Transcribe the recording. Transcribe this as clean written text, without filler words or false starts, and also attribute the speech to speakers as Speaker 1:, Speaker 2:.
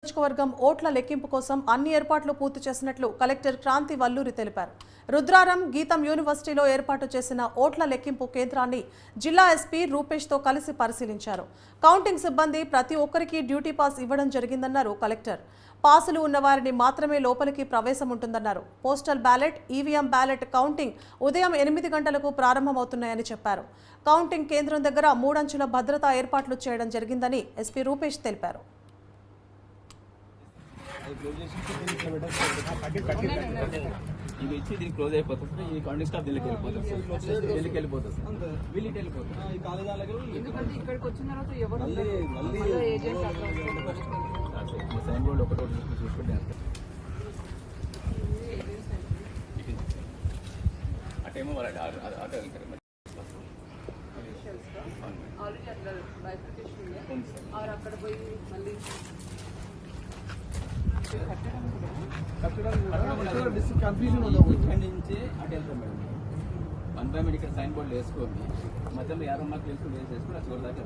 Speaker 1: నియోజకవర్గం ఓట్ల లెక్కింపు కోసం అన్ని ఏర్పాట్లు పూర్తి చేసినట్లు కలెక్టర్ క్రాంతి వల్లూరి తెలిపారు. రుద్రారం గీతం యూనివర్సిటీలో ఏర్పాటు చేసిన ఓట్ల లెక్కింపు కేంద్రాన్ని జిల్లా ఎస్పీ రూపేష్తో కలిసి పరిశీలించారు. కౌంటింగ్ సిబ్బంది ప్రతి ఒక్కరికి డ్యూటీ పాస్ ఇవ్వడం జరిగిందన్నారు కలెక్టర్. పాసులు ఉన్న వారిని మాత్రమే లోపలికి ప్రవేశం ఉంటుందన్నారు. Postal ballot, EVM ballot counting ఉదయం 8 గంటలకు ప్రారంభమవుతున్నాయని చెప్పారు. కౌంటింగ్ కేంద్రం దగ్గర 3 అంచుల భద్రతా ఏర్పాట్లు చేయడం జరిగిందని ఎస్పీ రూపేష్ తెలిపారు.
Speaker 2: ఇవి ఇచ్చి దీనికి క్లోజ్ అయిపోతుంది సార్. ఈ కౌంటింగ్ స్టాఫ్ ఢిల్లీకి వెళ్ళిపోతుంది సార్. ఢిల్లీకి వెళ్ళిపోతుంది సార్. వీళ్ళకి వెళ్ళిపోతుంది ఈ కాలేజీలకు. ఎందుకంటే ఇక్కడికి వచ్చిన తర్వాత ఎవరు సైన్ బోర్డు ఒకటి చూసుకుంటే అటేమో వాళ్ళ ఆటో వెళ్తారు. అక్కడ పోయి మళ్ళీ కన్ఫ్యూజన్ ఇక్కడి నుంచి అటు వెళ్తాం మేడం. 1 పేమెంట్ ఇక్కడ సైన్ బోర్డు వేసుకోండి. మధ్యలో 50 మార్కులు వేసుకుని వేసేసుకుని ఆ చివరి దాకా